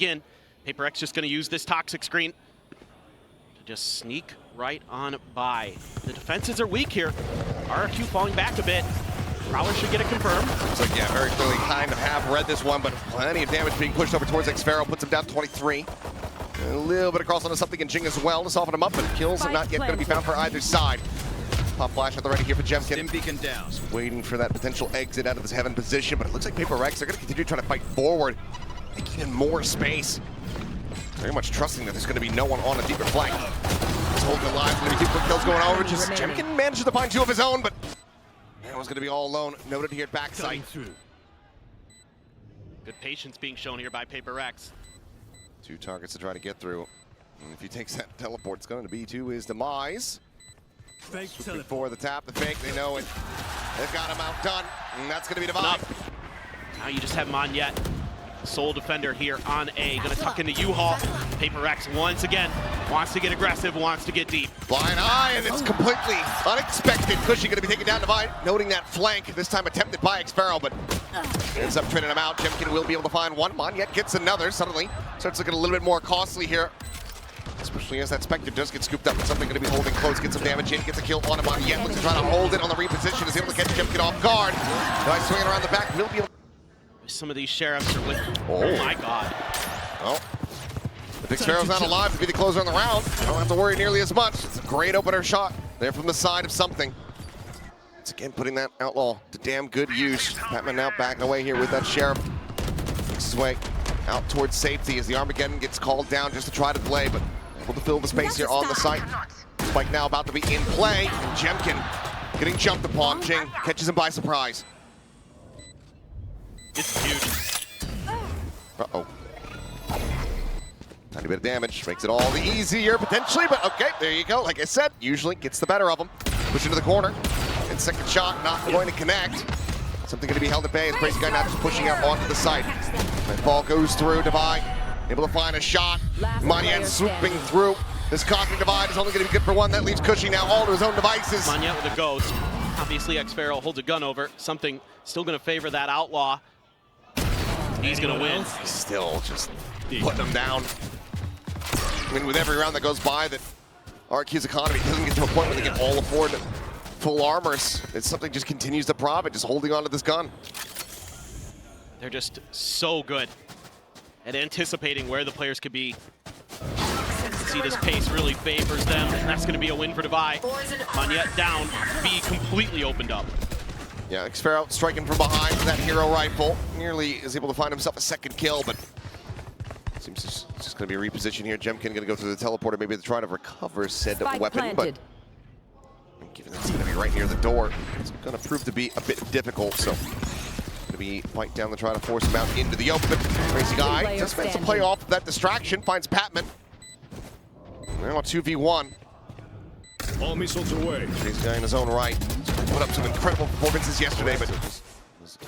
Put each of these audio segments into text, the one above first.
begin. Paper X just going to use this toxic screen to just sneak right on by. The defenses are weak here. RRQ falling back a bit. Prowler should get it confirmed. Looks like, yeah, very clearly kind of have read this one, but plenty of damage being pushed over towards Xfero. Puts him down 23. A little bit across onto something in Jing as well to soften him up, but kills are not yet going to be found for either side. Pop flash at the ready here for Jemkin. Beacon down. Waiting for that potential exit out of this heaven position, but it looks like Paper Rex, they're going to continue trying to fight forward, making even more space. Very much trusting that there's going to be no one on a deeper flank. Just holding alive, going to be 2 quick kills going over. Just Jemkin manages to find 2 of his own, but that one's going to be all alone. Noted here at backside. Good patience being shown here by Paper Rex. 2 targets to try to get through. And if he takes that teleport, it's going to be to his demise. Before the tap, the fake, they know it. They've got him outdone, and that's going to be Divide. Now you just have Monyet, sole defender here on A, going to tuck into U-Haul. Paper X once again wants to get aggressive, wants to get deep. Blind eye, and it's completely unexpected. Cushy going to be taken down Divide, noting that flank, this time attempted by Xfero, but ends up training him out. Jemkin will be able to find one. Monyet gets another. Suddenly starts looking a little bit more costly here. Especially as that Spectre does get scooped up. Something going to be holding close, gets some damage in, gets a kill on him. Monyet looks to try to hold it on the reposition, is able to catch Jemkin off guard. Nice swinging around the back, will be able to... Some of these sheriffs are with... Oh my god. Well, if Xfero's not alive to be the closer on the round, I don't have to worry nearly as much. It's a great opener shot there from the side of something. It's again putting that Outlaw to damn good use. Batman now backing away here with that Sheriff. Makes his way out towards safety as the Armageddon gets called down just to try to delay, but able to fill the space here on the site. Spike now about to be in play, and Jemkin getting jumped upon. Jing catches him by surprise. It's huge. Uh-oh. Tiny bit of damage, makes it all the easier potentially, but okay, there you go. Like I said, usually gets the better of him. Push into the corner, and second shot not going to connect. Something going to be held at bay as Crazy Guy now just pushing out onto the site. That ball goes through, Divide, able to find a shot. Monyet swooping through. This cosmic Divide is only going to be good for one. That leaves Cushy now all to his own devices. Monyet with a ghost. Obviously, Xfero holds a gun over. Something still going to favor that Outlaw. He's going to win. He's still just putting him down. I mean, with every round that goes by that RRQ's economy doesn't get to a point where they can all afford full armors. It's something just continues to prov it, just holding on to this gun. They're just so good at anticipating where the players could be. See, this pace really favors them, and that's going to be a win for Divide. Monyet down, B completely opened up. Yeah, Xfero striking from behind with that hero rifle. Nearly is able to find himself a second kill, but seems it's just going to be a reposition here. Jemkin going to go through the teleporter, maybe to try to recover said weapon, but given that it's going to be right near the door, it's going to prove to be a bit difficult, so going to be fight down to try to force him out into the open. Crazy Guy just managed to play off that distraction, finds Patman. Now 2v1. All missiles away. Crazy Guy in his own right. Put up some incredible performances yesterday, but was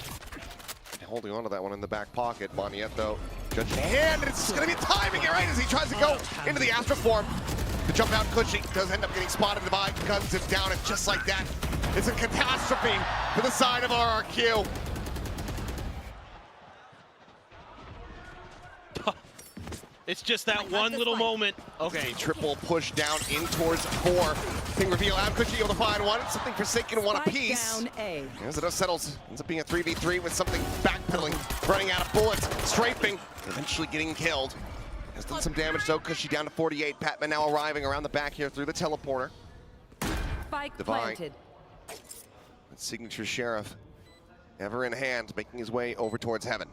holding on to that one in the back pocket. Monyet, though, judging hand, and it's going to be timing it right as he tries to go into the Astro form. The jump out Cushy does end up getting spotted. Divide guns it down, and just like that, it's a catastrophe for the side of RRQ. It's just that one little moment. Okay. Triple push down in towards 4. Thing reveal out. Cushy able to find one. It's something Forsaken one apiece. As it does settles, ends up being a 3v3 with something backpedaling, running out of bullets, strafing, eventually getting killed. Has done some damage though. Cushy down to 48. Patman now arriving around the back here through the teleporter. Divide. That signature Sheriff ever in hand, making his way over towards heaven.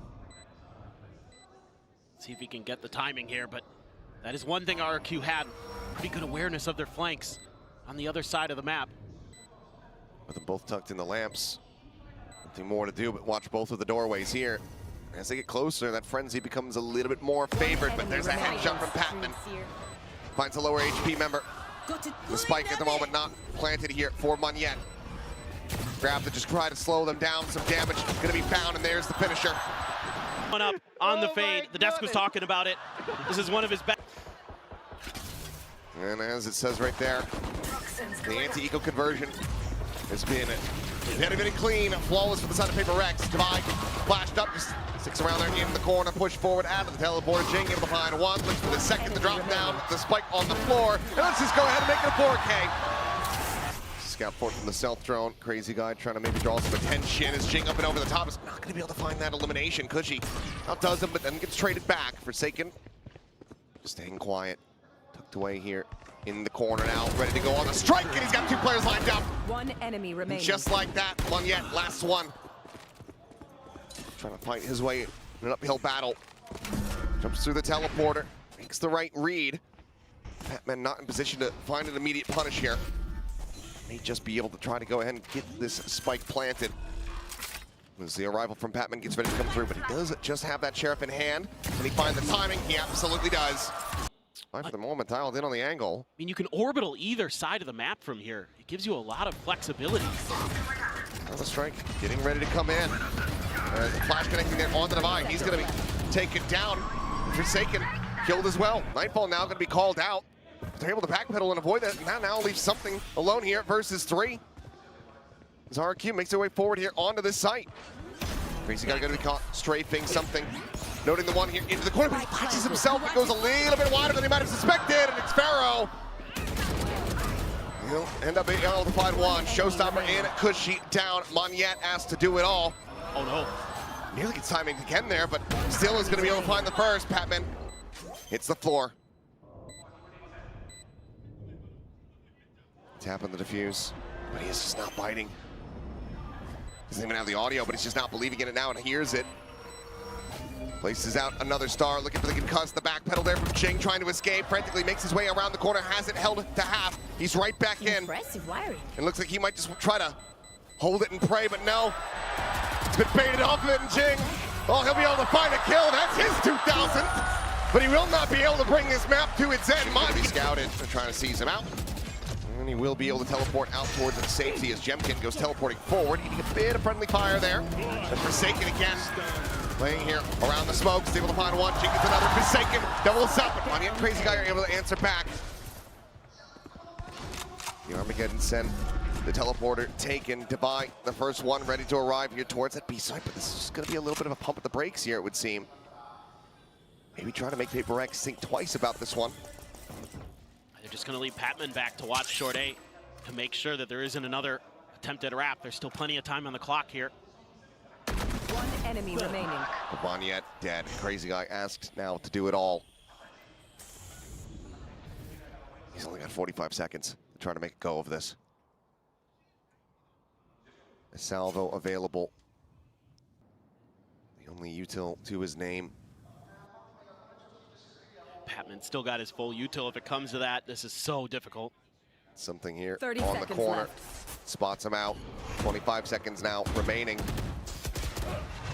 See if he can get the timing here, but that is one thing RRQ had. Pretty good awareness of their flanks on the other side of the map. With them both tucked in the lamps. Nothing more to do but watch both of the doorways here. As they get closer, that frenzy becomes a little bit more favored, but there's a headshot from Patman. Finds a lower HP member. The spike at the moment not planted here for Monyet. Grab to just try to slow them down. Some damage gonna be found, and there's the finisher. Up on the fade. The desk was talking about it. This is one of his best. And as it says right there, the anti-eco conversion has been Very, very clean, flawless for the side of Paper Rex. Divide, flashed up, just sticks around there in the corner, push forward, out of the teleporter. Jing able to find one, looks for the second to drop down, the spike on the floor, and let's just go ahead and make it a 4K. Scout port from the stealth drone. Crazy guy trying to maybe draw some attention as Jing up and over the top is not going to be able to find that elimination. Cushy outdoes him, but then gets traded back. Forsaken just staying quiet, tucked away here in the corner now, ready to go on the strike, and he's got 2 players lined up. One enemy remaining. Just like that, one yet, last one. Trying to fight his way in an uphill battle. Jumps through the teleporter, makes the right read. Batman not in position to find an immediate punish here. May just be able to try to go ahead and get this spike planted. As the arrival from Patman gets ready to come through, but he does just have that Sheriff in hand. Can he find the timing? He absolutely does. For the moment, dialed in on the angle. I mean, you can orbital either side of the map from here. It gives you a lot of flexibility. Another strike getting ready to come in. Flash connecting there on the divide. He's going to be taken down. Forsaken killed as well. Nightfall now going to be called out. They're able to backpedal and avoid that. Now leaves something alone here versus 3. As RRQ makes their way forward here onto this site. Crazy guy going to be caught strafing something. Noting the one here into the corner, but he catches himself. It goes a little bit wider than he might have suspected, and it's Pharaoh. He'll end up being able to find one. Showstopper in, Cushy down. Monyet asked to do it all. Oh no. Nearly gets timing again there, but still is going to be able to find the first. Patman hits the floor. Tap on the defuse, but he is just not biting. Doesn't even have the audio, but he's just not believing in it now and hears it. Places out another star, looking for the concuss. The back pedal there from Jing, trying to escape. Frantically makes his way around the corner, has it held to half. He's right back in. Impressive wiring. And looks like he might just try to hold it and pray, but no. It's been baited off of it, and Jing, oh, he'll be able to find a kill. That's his 2000th. But he will not be able to bring this map to its end. Might be scouted. They're trying to seize him out. And he will be able to teleport out towards safety as Jemkin goes teleporting forward, eating a bit of friendly fire there. And Forsaken again, playing here around the smoke, is able to find one. Jing gets another. Forsaken doubles up, but Monyet and Crazy Guy are able to answer back. The Armageddon sent, the teleporter taken. Divide, the first one ready to arrive here towards that B site, but this is just going to be a little bit of a pump at the brakes here, it would seem. Maybe trying to make Paper Rex think twice about this one. They're just going to leave Patman back to watch short 8 to make sure that there isn't another attempt at a wrap. There's still plenty of time on the clock here. One enemy remaining. Monyet dead. Crazy Guy asked now to do it all. He's only got 45 seconds to try to make a go of this. A salvo available. The only util to his name. Patman still got his full util if it comes to that. This is so difficult. Something here 30 on the corner. left. Spots him out. 25 seconds now remaining.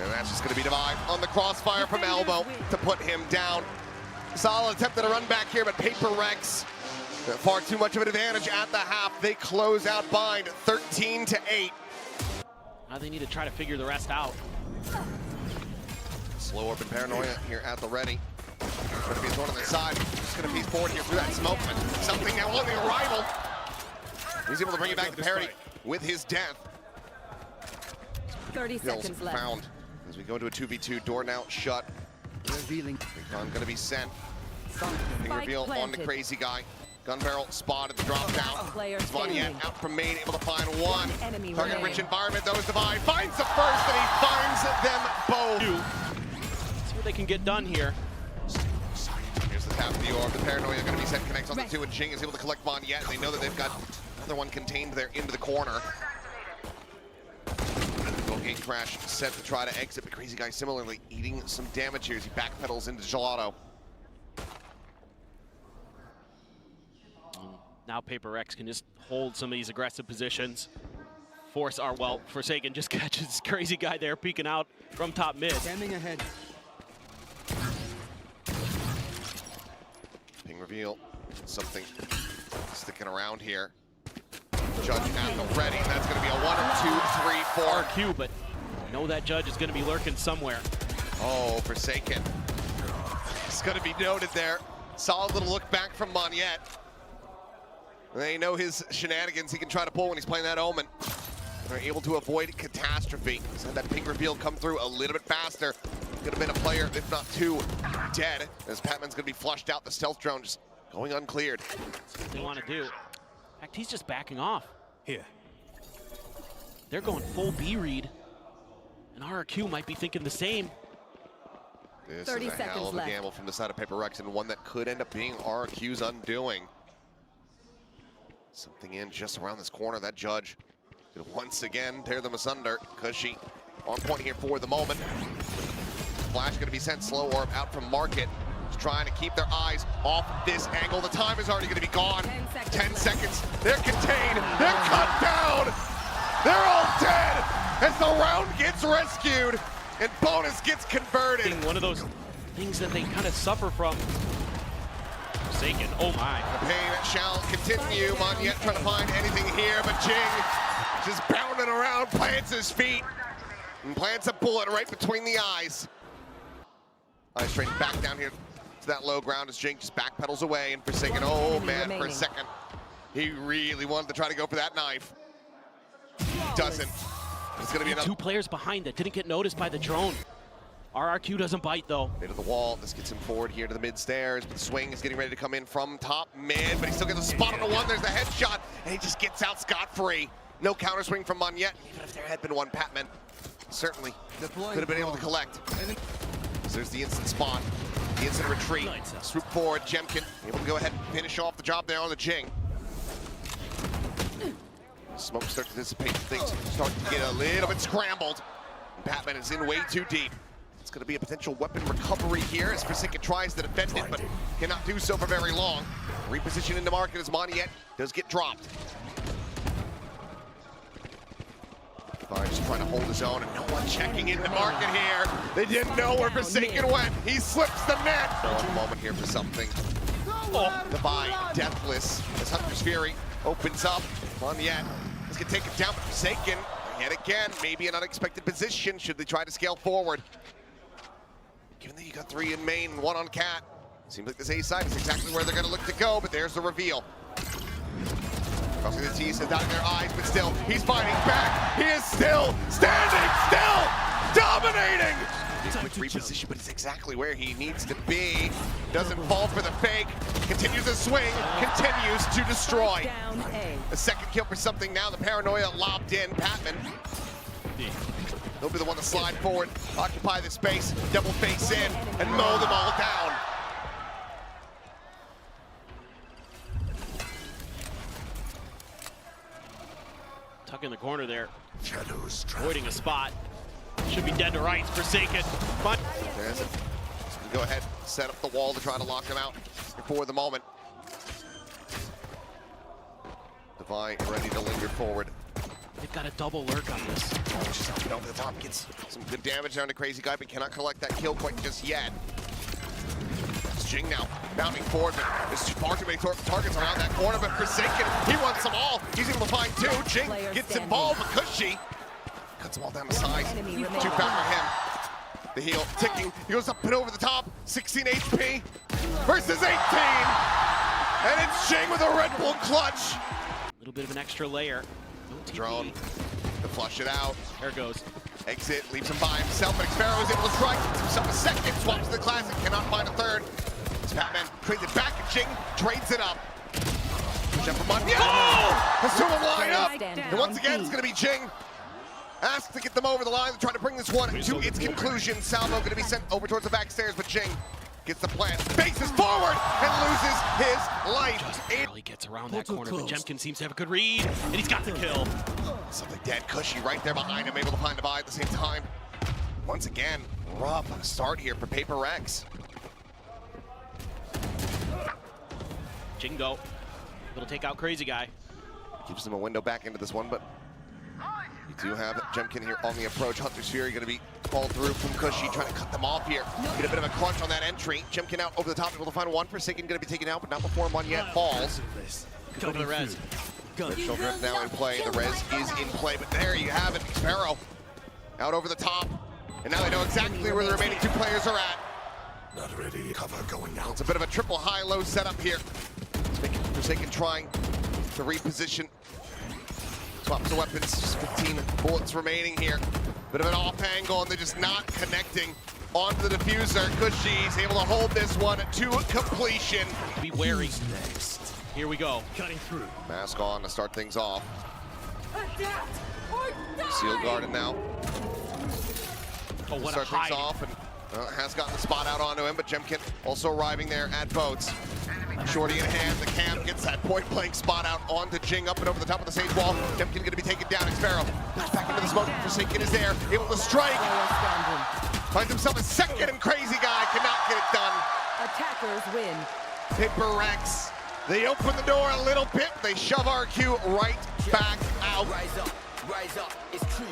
And that's just going to be Divide on the crossfire from elbow to put him down. Solid attempt at a run back here, but Paper Rex, far too much of an advantage at the half. They close out Bind 13-8. Now they need to try to figure the rest out. Slow up and Paranoia here at the ready. Going to be thrown on the side. Just going to piece forward here through that smoke, but something now on the arrival. He's able to bring it back to parity with his death. 30 Kills seconds left. found as we go into a 2v2. Door now shut. Revealing. Gun going to be sent. Big Spike reveal on the planted. Crazy Guy. Gun barrel spotted the drop down. Player Monyet standing. out from main, able to find one. Enemy Target rich remaining. environment though is Divide. Finds the first and he finds them both. See what they can get done here. Here's the tap of the orb. The Paranoia going to be sent, connects on the 2, and Jing is able to collect Monyet. They know that they've got another one contained there into the corner. Gate crash set to try to exit, but Crazy Guy similarly eating some damage here as he backpedals into Gelato. Now Paper Rex can just hold some of these aggressive positions. Force our, well, Forsaken just catches Crazy Guy there peeking out from top mid. Standing ahead. Ping reveal, something sticking around here. Judge at the ready, that's going to be a 1, 2, 3, 4. RQ, but I know that Judge is going to be lurking somewhere. Oh, Forsaken. It's going to be noted there. Solid little look back from Monyet. They know his shenanigans he can try to pull when he's playing that Omen. They're able to avoid catastrophe. Just had that pink reveal come through a little bit faster. Could have been a player, if not two, dead. As Patman's going to be flushed out. The stealth drone just going uncleared. That's what they want to do. In fact, he's just backing off. Here. They're going full B read. And RRQ might be thinking the same. This 30 is a hell seconds of a left. gamble from the side of Paper Rex, and one that could end up being RRQ's undoing. Something in just around this corner. That judge could once again tear them asunder. Cushy on point here for the moment. Flash going to be sent slow orb out from Market. Just trying to keep their eyes off this angle. The time is already going to be gone. 10 seconds. They're contained. They're cut down. They're all dead as the round gets rescued and bonus gets converted. One of those things that they kind of suffer from. Forsaken, oh my. The pain shall continue. Monyet trying to find anything here, but Jing just bounding around, plants his feet, and plants a bullet right between the eyes. Straight back down here to that low ground as Jing just backpedals away, and Forsaken, oh man, for a second, he really wanted to try to go for that knife. Doesn't. It's gonna be another. Two players behind that didn't get noticed by the drone. RRQ doesn't bite though. Bit of the wall. This gets him forward here to the mid stairs. But the swing is getting ready to come in from top mid, but he still gets a spot on the one. There's the headshot, and he just gets out scot-free. No counter swing from Monyet. Even if there had been one, Patman certainly could have been able to collect. So there's the instant spot, the instant retreat. Swoop forward, Jemkin able to go ahead and finish off the job there on the Jing. Smoke starts to dissipate. Things start to get a little bit scrambled. And Patman is in way too deep. It's going to be a potential weapon recovery here as Forsaken tries to defend it, but cannot do so for very long. Reposition into Market as Monyet does get dropped. Just trying to hold his own, and no one checking into Market here. They didn't know where Forsaken went. He slips the net. One moment here for something. Goodbye, deathless as Hunter's Fury opens up. Monyet is going to take it down, but Forsaken yet again, maybe an unexpected position should they try to scale forward. Given that you got 3 in main and 1 on Cat, seems like this A side is exactly where they're going to look to go, but there's the reveal. Crossing the T's and dotting their eyes, but still, he's fighting back. He is still standing, still dominating. Quick reposition, but it's exactly where he needs to be. Doesn't fall for the fake. Continues to swing, continues to destroy. Down A. A second kill for something now. The paranoia lobbed in. Patman. He'll be the one to slide forward, occupy the space, double face in, and mow them all down. Tuck in the corner there. Avoiding a spot. Should be dead to rights. Forsaken. But There's it. Go ahead, set up the wall to try to lock him out for the moment. Divine ready to linger forward. they've got a double lurk on this. Oh, she's up and over the top. Gets some good damage down to Crazy Guy, but cannot collect that kill quite just yet. It's Jing now, bounding forward, but there's far too many targets around that corner, but Forsaken, he wants them all. He's able to find two. Jing gets involved, but Cushy cuts them all down the sides. Too fast for him. The heel ticking, he goes up and over the top. 16 HP versus 18. And it's Jing with a Red Bull clutch. A little bit of an extra layer. No TP. Drone to flush it out. There it goes. Exit, leaves him by himself, but Xpero is able to strike. Gives himself a second, swaps to the classic, cannot find a third. Batman trades it back, and Jing trades it up. Push up from Monyet. Oh! Has two of them line up. And once again, it's going to be Jing. Asked to get them over the line to try to bring this one to its conclusion. Salvo going to be sent over towards the back stairs, but Jing gets the plant, faces forward, and loses his life. Just barely gets around that corner, but Jemkin seems to have a good read, and he's got the kill. Something dead. Cushy right there behind him, able to find Divide at the same time. Once again, rough start here for Paper Rex. Jingo. It'll take out Crazy Guy. Gives them a window back into this one, but you do have Jemkin here on the approach. Hunter's Fury going to be called through from Cushy, trying to cut them off here. Get a bit of a crunch on that entry. Jemkin out over the top, able to find one. Forsaken going to be taken out, but not before Monyet falls. Go to the res. Shell Drift now in play. The res is in play, but there you have it. Xpero out over the top. And now they know exactly where the remaining two players are at. Not ready. Cover going out. It's a bit of a triple high-low setup here. Forsaken trying to reposition Swaps the weapons, just 15 bullets remaining here. Bit of an off angle, and they're just not connecting onto the diffuser. Cushy's able to hold this one to completion. Be wary. Here we go. Cutting through. Mask on to start things off. Seal guarded now. Oh, what Start a things hide. off, and has gotten the spot out onto him, but Jemkin also arriving there at boats. Shorty in hand, the cam gets that point-blank spot out onto Jing, up and over the top of the stage wall. Jemkin going to be taken down. Xpero flash back into the smoke. Forsaken is there, able to strike. Finds himself a second, and Crazy Guy cannot get it done. Attackers win. Paper Rex, they open the door a little bit. They shove RQ right back out. Rise up, it's true.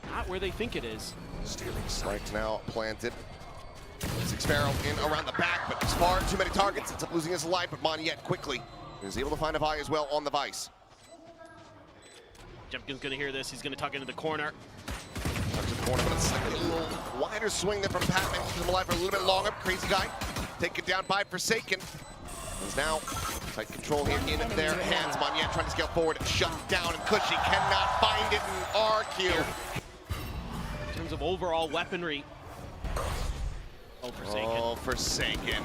Not where they think it is. Stealing Strike sight. now planted. Xpero in around the back, but it's far too many targets. Ends up losing his life, but Monyet quickly is able to find a Vi as well on the Vice. Jemkin's gonna hear this. He's gonna tuck into the corner. Tuck to the corner, but it's like a little wider swing there from Patman. Keeps him alive for a little bit longer. Crazy Guy taken down by Forsaken. He's now tight control here in their hands. Monyet trying to scale forward and shut down, and Cushy cannot find it in RQ. In terms of overall weaponry. Oh, Forsaken. Oh, Forsaken.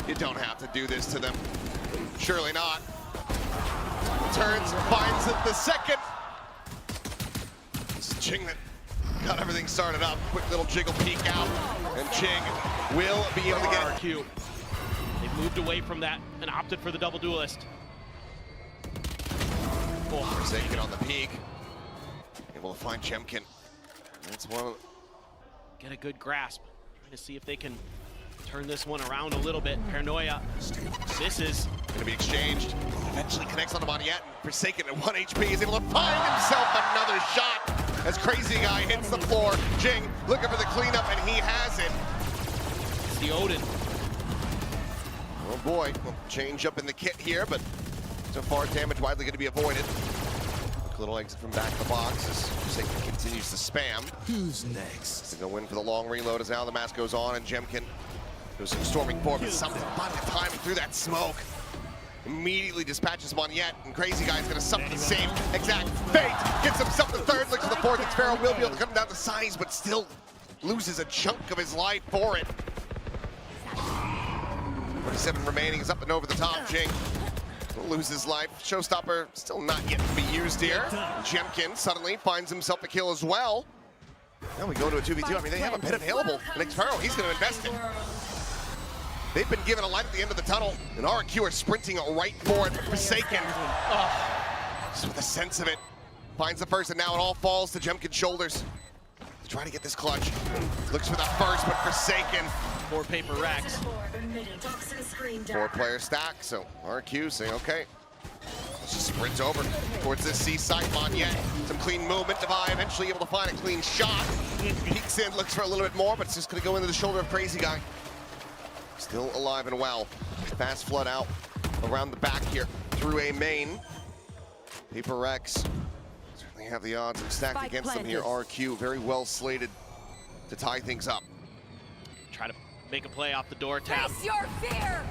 You don't have to do this to them. Surely not. Turns, finds it the second. It's Ching that got everything started up. Quick little jiggle peek out, and Ching will be able to get it. RQ. They've moved away from that and opted for the double duelist. Oh, Forsaken on the peak. Able to find Jemkin. That's one of get a good grasp. Trying to see if they can turn this one around a little bit. Paranoia. This is going to be exchanged. Eventually connects on the Monyet. Forsaken at 1 HP is able to find himself another shot as Crazy Guy hits the floor. Jing looking for the cleanup, and he has it. it's the Odin. Oh boy, well, change up in the kit here, but so far damage widely going to be avoided. Quick little exit from back of the box as Forsaken continues to spam. Who's next? To go in for the long reload as now the mask goes on, and Jemkin goes storming forward, but something about the timing through that smoke. Immediately dispatches Monyet, and Crazy Guy's going to suffer the same exact fate. Gets himself the third, looks to the fourth. Xpero will be able to come down to size, but still loses a chunk of his life for it. 47 remaining is up and over the top. Jing will lose his life. Showstopper still not yet to be used here. Jemkin suddenly finds himself a kill as well. Now we go to a 2v2. I mean, they have a pit available. And Xpero, he's going to invest it. They've been given a light at the end of the tunnel, and RQ are sprinting right for it. Forsaken, just with a sense of it, finds the first, and now it all falls to Jemkin's shoulders. To try to get this clutch. Looks for the first, but Forsaken. 4 Paper Rex. 4-player stack, so RQ saying, okay, let's just sprint over towards this seaside. Monyet, some clean movement. Devi eventually able to find a clean shot. Peeks in, looks for a little bit more, but it's just going to go into the shoulder of Crazy Guy. Still alive and well. Fast flood out around the back here through a main. Paper Rex certainly have the odds stacked against them here. RQ very well slated to tie things up. Try to make a play off the door tap. Face your fear.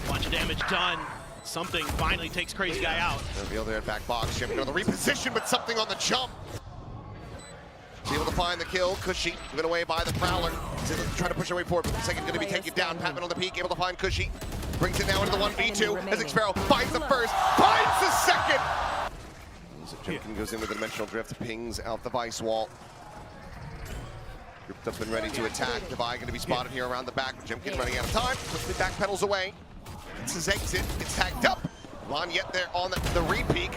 Bunch of damage done. Something finally takes Crazy Guy out. Reveal there at back box. Shipping on the reposition, but something on the jump. He's able to find the kill. Cushy given away by the Prowler. He's able to try to push away forward, but the second going to be taken down. Patman on the peak, able to find Cushy. Brings it now into the 1v2 as Xpero finds the first, finds the second. Jemkin goes in with the dimensional drift, pings out the Vice wall. Grouped up and ready to attack. Devi going to be spotted here around the back. Jemkin running out of time. Quickly backpedals away. It's his exit. It's tagged up. Monyet there on the re-peak.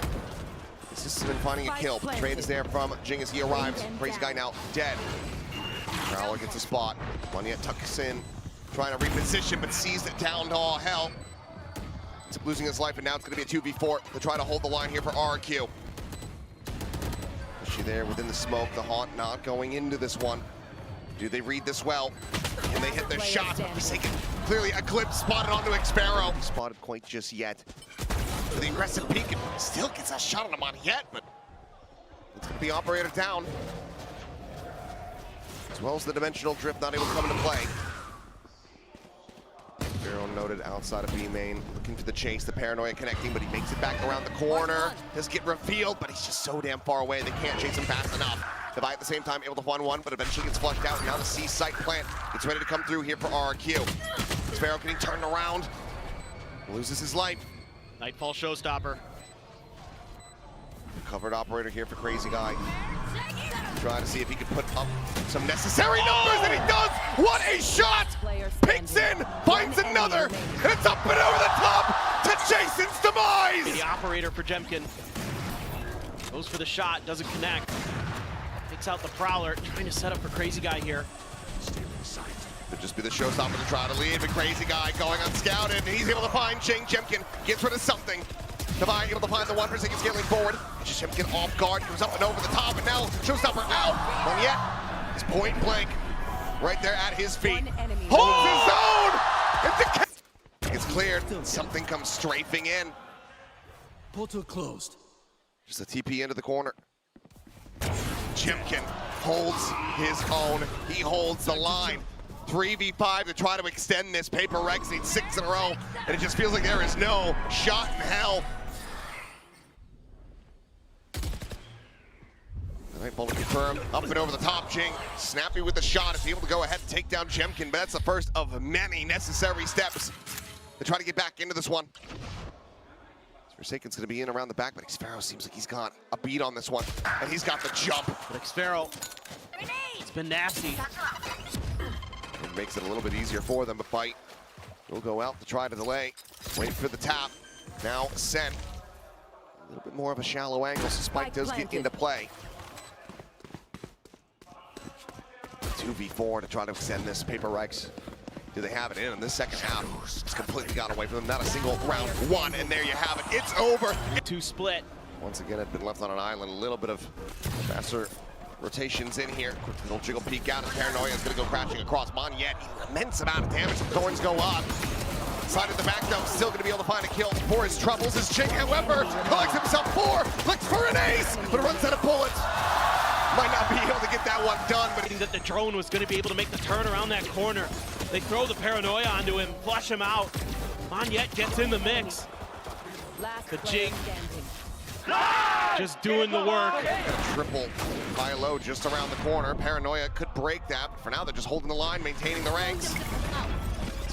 Assisted in finding a kill. The trade is there from Jing as he arrives. Crazy Guy now dead. Prowler gets a spot. Monyet tucks in, trying to reposition, but sees it down to all hell. Ends up losing his life, and now it's going to be a 2v4 to try to hold the line here for RQ. She there within the smoke. The Haunt not going into this one. Do they read this well? Can they hit their shot? Forsaken, clearly a clip spotted onto Xpero. Spotted quite just yet. For the aggressive peek, and still gets a shot on him on yet, but it's going to be operator down. As well as the dimensional drift not able to come into play. Xpero Qeon noted outside of B main, looking for the chase, the paranoia connecting, but he makes it back around the corner. Does get revealed, but he's just so damn far away, they can't chase him fast enough. Devi at the same time able to find one, but eventually gets flushed out. Now the C site plant gets ready to come through here for RRQ. Sparrow getting turned around, loses his life. Nightfall showstopper. Covered operator here for Crazy Guy. Trying to see if he can put up some necessary numbers, and he does! What a shot! Picks in, finds another, and it's up and over the top to Jason's demise! The operator for Jemkin. Goes for the shot, doesn't connect. Picks out the Prowler, trying to set up for Crazy Guy here. Could just be the showstopper to try to lead, but Crazy Guy going unscouted, and he's able to find Ching. Jemkin gets rid of something. Devi able to find the one for scaling forward. Just Jemkin off guard, goes up and over the top, and now showstopper out. And yet, it's point blank right there at his feet. Holds his own! It's cleared. Something comes strafing in. Portal closed. Just a TP into the corner. Jemkin holds his own. He holds the line. 3v5 to try to extend this. Paper Rex needs 6 in a row, and it just feels like there is no shot in hell. Nightfall confirmed, up and over the top. Jing, snappy with the shot, is able to go ahead and take down Jemkin, but that's the first of many necessary steps to try to get back into this one. Forsaken's gonna be in around the back, but Xpharaoh seems like he's got a beat on this one, and he's got the jump. But Xpharaoh, it's been nasty. It makes it a little bit easier for them, but Fight will go out to try to delay. Wait for the tap. Now Ascent. A little bit more of a shallow angle, so Spike does get into play. 2v4 to try to extend this. Paper Rex, do they have it in this second half? It's completely got away from them. Not a single round one, and there you have it. It's over. 2 split. Once again, had been left on an island. A little bit of faster rotations in here. Quick little jiggle peek out, and Paranoia is going to go crashing across. Monyet, immense amount of damage. Thorns go up. Side of the back, though, still going to be able to find a kill for his troubles. As Ching, however, collects himself 4, looks for an ace, but runs out of bullets. Might not be able to get that one done, but That the drone was going to be able to make the turn around that corner. They throw the Paranoia onto him, flush him out. Monyet gets in the mix. The Jing just doing the work. a triple high low just around the corner. Paranoia could break that, but for now they're just holding the line, maintaining the ranks.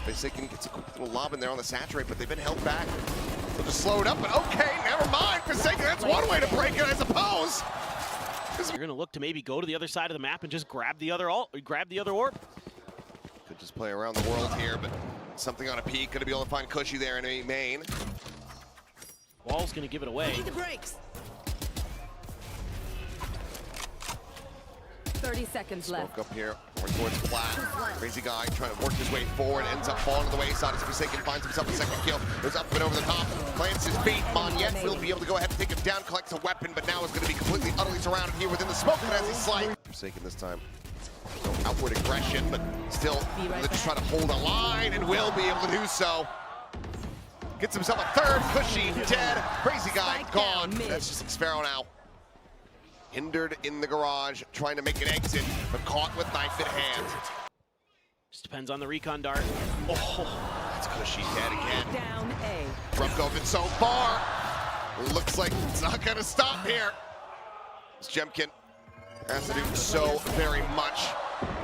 Forsaken gets a quick little lob in there on the saturate, but they've been held back. They'll just slow it up, but okay, never mind. Forsaken, that's one way to break it, I suppose. You're going to look to maybe go to the other side of the map and just grab the other orb. Could just play around the world here, but something on a peak. Gonna be able to find Cushy there in a main. Wall's going to give it away. The brakes. 30 seconds left. Smoke up here, more towards flat. Crazy Guy trying to work his way forward, ends up falling to the wayside as Forsaken finds himself a second kill. Goes up and over the top, plants his feet. Monyet will be able to go ahead and take him down, collects a weapon, but now is going to be completely, utterly surrounded here within the smoke, and as he slides. Forsaken this time. No outward aggression, but still, they're just trying to hold a line, and will be able to do so. Gets himself a third, Cushy dead, Crazy Guy gone. That's just Xpharaoh now. Hindered in the garage, trying to make an exit, but caught with knife in hand. Just depends on the recon dart. Oh, That's Cushy dead again. Down A. Rough going so far. Looks like it's not gonna stop here. As Jemkin has to do so very much.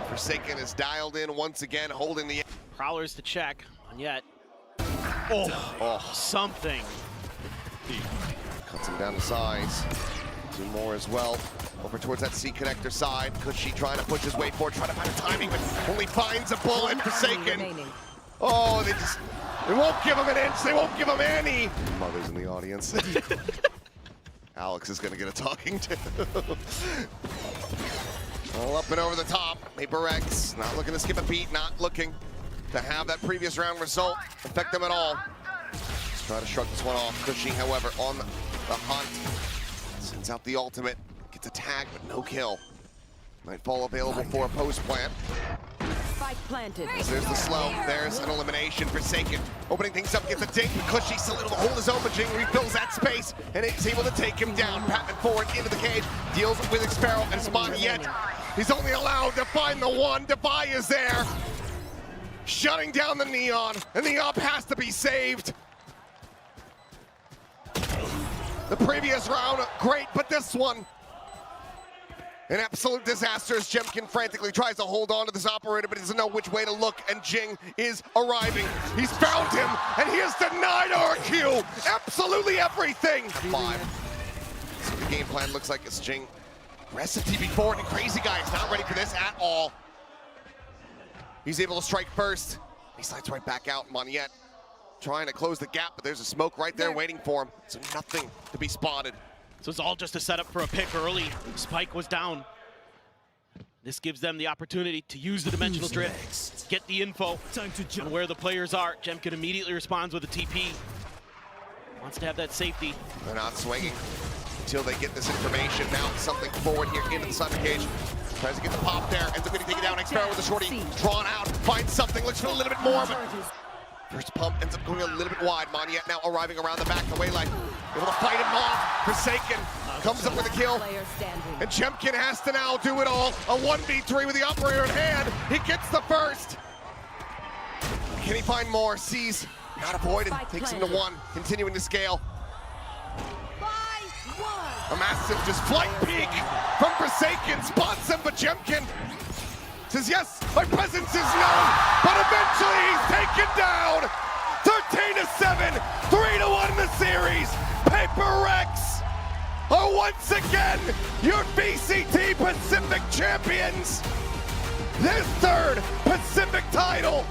Forsaken is dialed in once again, holding the... Prowlers to check. Monyet. Oh, something. Cuts him down to size. 2 more as well. Over towards that C connector side. Cushy trying to push his way forward, trying to find a timing, but only finds a bullet. Forsaken. Oh, they won't give him an inch. They won't give him any. Mothers in the audience. Alex is going to get a talking to. All up and over the top. Paper Rex not looking to skip a beat, not looking to have that previous round result affect them at all. Let's try to shrug this one off. Cushy, however, on the hunt. Sends out the ultimate. Gets a tag, but no kill. Nightfall available for a post plant. Spike planted. There's the slow. There's an elimination. Forsaken. Opening things up, gets a dink. Cushy still able to hold his own, but Jing refills that space and is able to take him down. Patman forward into the cage. Deals with Xpharaoh and Monyet. He's only allowed to find the one. Devi is there. shutting down the Neon, and the op has to be saved. The previous round, great, but this one, an absolute disaster as Jemkin frantically tries to hold on to this operator, but he doesn't know which way to look, and Jing is arriving. He's found him, and he has denied RRQ absolutely everything. 5. So the game plan looks like it's Jing. Recipe before, and Crazy Guy is not ready for this at all. He's able to strike first. He slides right back out. Monyet trying to close the gap, but there's a smoke right there waiting for him. So nothing to be spotted. So it's all just a setup for a pick early. Spike was down. This gives them the opportunity to use the dimensional drift, get the info on where the players are. Jemkin immediately responds with a TP. Wants to have that safety. They're not swinging until they get this information. Now something forward here into the sun cage. Tries to get the pop there, ends up getting taken down. Xpero with the shorty, drawn out, finds something, looks for a little bit more, but first pump ends up going a little bit wide. Monyet now arriving around the back, the Waylite, able to fight him off. Forsaken comes up with a kill, and Jemkin has to now do it all. A 1v3 with the operator in hand. He gets the first. Can he find more? Sees, not avoided, takes him to 1, continuing to scale. A massive just flight peek from Forsaken, spots him, but Jemkin says, yes, my presence is known, but eventually he's taken down. 13-7, 3-1 in the series. Paper Rex are once again your VCT Pacific champions. Their 3rd Pacific title.